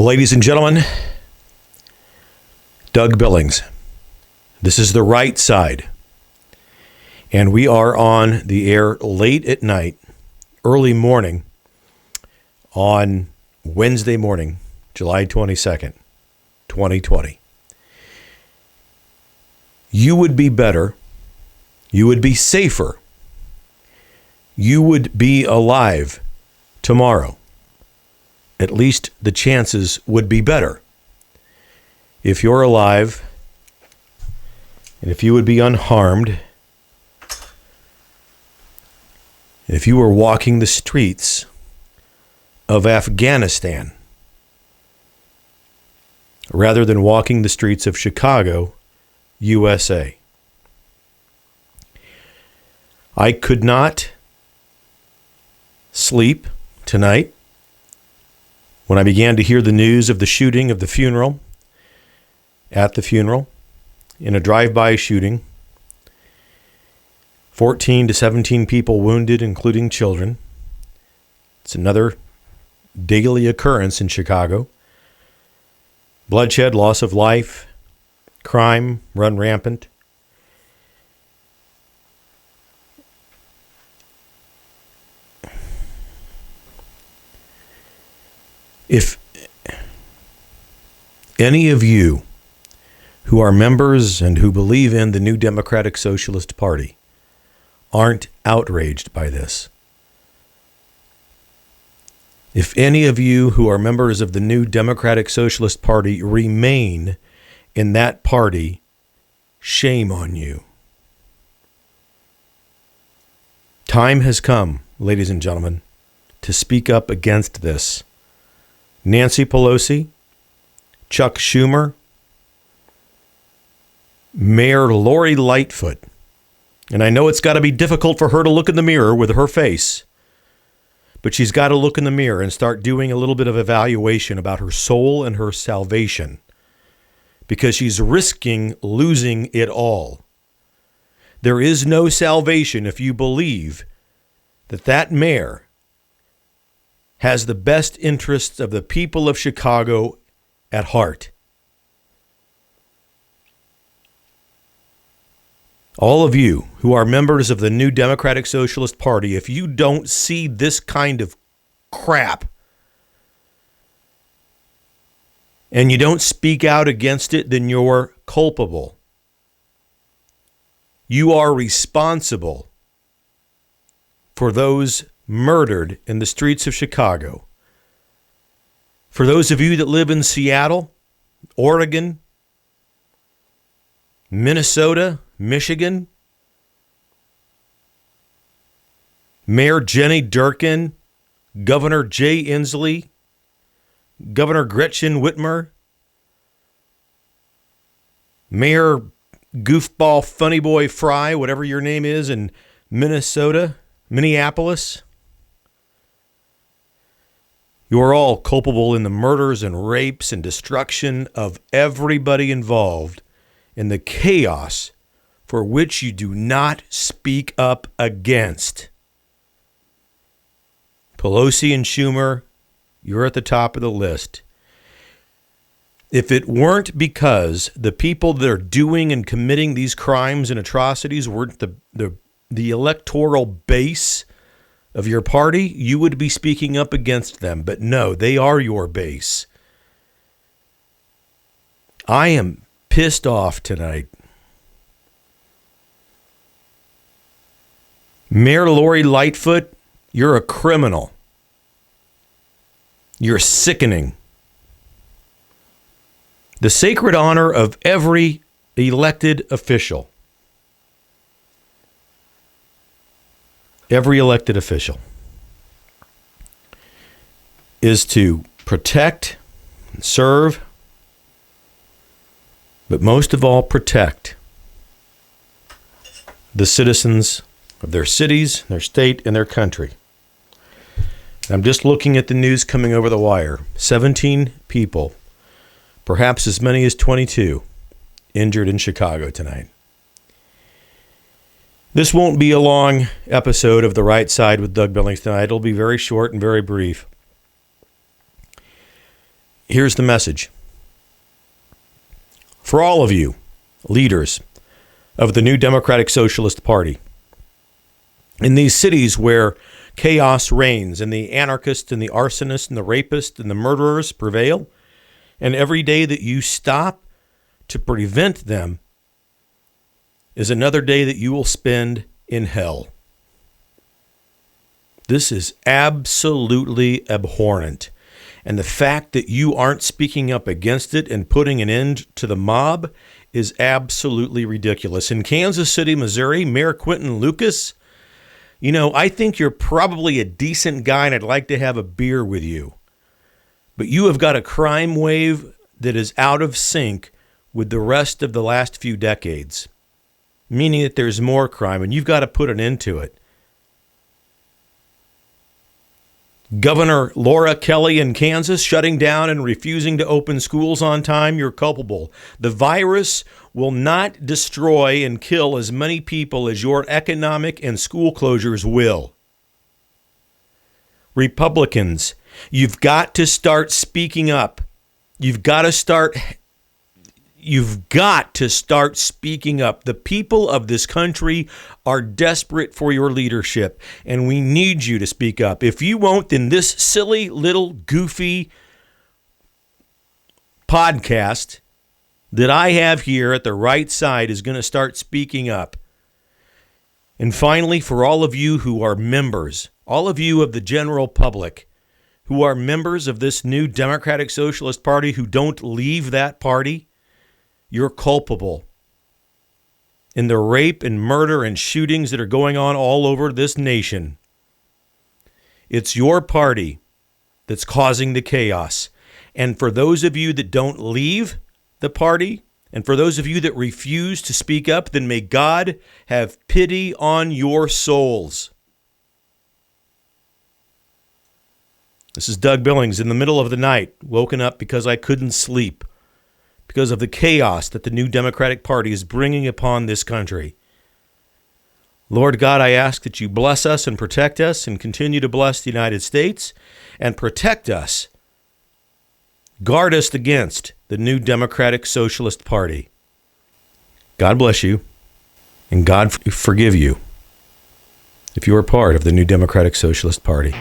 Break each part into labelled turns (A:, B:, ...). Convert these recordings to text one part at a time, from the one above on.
A: Ladies and gentlemen, Doug Billings. This is the right side. And we are on the air late at night, early morning, on Wednesday morning, July 22nd, 2020. You would be better. You would be safer. You would be alive tomorrow. At least the chances would be better if you're alive and if you would be unharmed, if you were walking the streets of Afghanistan rather than walking the streets of Chicago, USA. I could not sleep tonight when I began to hear the news of the shooting of the funeral, at the funeral, in a drive-by shooting. 14 to 17 people wounded, including children. It's another daily occurrence in Chicago. Bloodshed, loss of life, crime run rampant. If any of you who are members and who believe in the New Democratic Socialist Party aren't outraged by this, if any of you who are members of the New Democratic Socialist Party remain in that party, shame on you. Time has come, ladies and gentlemen, to speak up against this. Nancy Pelosi, Chuck Schumer, Mayor Lori Lightfoot. And I know it's got to be difficult for her to look in the mirror with her face, but she's got to look in the mirror and start doing a little bit of evaluation about her soul and her salvation, because she's risking losing it all. There is no salvation if you believe that that mayor has the best interests of the people of Chicago at heart. All of you who are members of the New Democratic Socialist Party, if you don't see this kind of crap and you don't speak out against it, then you're culpable. You are responsible for those murdered in the streets of Chicago. For those of you that live in Seattle, Oregon, Minnesota, Michigan, Mayor Jenny Durkin, Governor Jay Inslee, Governor Gretchen Whitmer, Mayor Goofball Funny Boy Fry, whatever your name is, in Minneapolis. You are all culpable in the murders and rapes and destruction of everybody involved in the chaos for which you do not speak up against. Pelosi and Schumer, you're at the top of the list. If it weren't because the people that are doing and committing these crimes and atrocities weren't the electoral base of your party, you would be speaking up against them. But no, they are your base. I am pissed off tonight. Mayor Lori Lightfoot, you're a criminal. You're sickening. The sacred honor of every elected official. Every elected official is to protect and serve, but most of all, protect the citizens of their cities, their state, and their country. I'm just looking at the news coming over the wire. 17 people, perhaps as many as 22, injured in Chicago tonight. This won't be a long episode of The Right Side with Doug Billings tonight. It'll be very short and very brief. Here's the message. For all of you leaders of the New Democratic Socialist Party, in these cities where chaos reigns and the anarchists and the arsonists and the rapists and the murderers prevail, and every day that you stop to prevent them is another day that you will spend in hell. This is absolutely abhorrent. And the fact that you aren't speaking up against it and putting an end to the mob is absolutely ridiculous. In Kansas City, Missouri, Mayor Quentin Lucas, I think you're probably a decent guy and I'd like to have a beer with you. But you have got a crime wave that is out of sync with the rest of the last few decades, meaning that there's more crime and you've got to put an end to it. Governor Laura Kelly in Kansas shutting down and refusing to open schools on time, you're culpable. The virus will not destroy and kill as many people as your economic and school closures will. Republicans, you've got to start speaking up. You've got to start speaking up. The people of this country are desperate for your leadership, and we need you to speak up. If you won't, then this silly little goofy podcast that I have here at the right side is going to start speaking up. And finally, for all of you who are members, all of you of the general public who are members of this new Democratic Socialist Party who don't leave that party, you're culpable in the rape and murder and shootings that are going on all over this nation. It's your party that's causing the chaos. And for those of you that don't leave the party, and for those of you that refuse to speak up, then may God have pity on your souls. This is Doug Billings in the middle of the night, woken up because I couldn't sleep, because of the chaos that the new Democratic Party is bringing upon this country. Lord God, I ask that you bless us and protect us and continue to bless the United States and protect us. Guard us against the new Democratic Socialist Party. God bless you, and God forgive you if you are part of the new Democratic Socialist Party.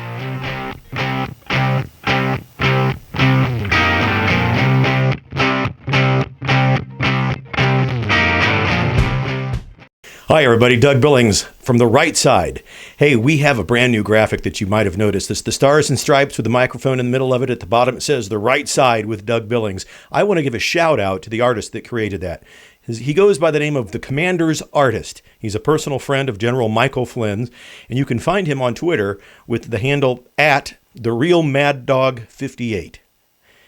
A: Hi, everybody. Doug Billings from the right side. Hey, we have a brand new graphic that you might have noticed. It's the stars and stripes with the microphone in the middle of it. At the bottom, it says the right side with Doug Billings. I want to give a shout out to the artist that created that. He goes by the name of the Commander's Artist. He's a personal friend of General Michael Flynn's, and you can find him on Twitter with the handle at TheRealMadDog58.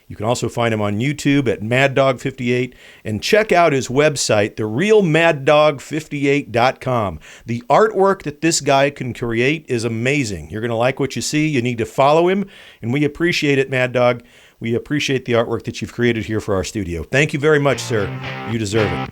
A: You can also find him on YouTube at MadDog58 and check out his website, TheRealMadDog58.com. The artwork that this guy can create is amazing. You're going to like what you see. You need to follow him, and we appreciate it, Mad Dog. We appreciate the artwork that you've created here for our studio. Thank you very much, sir. You deserve it.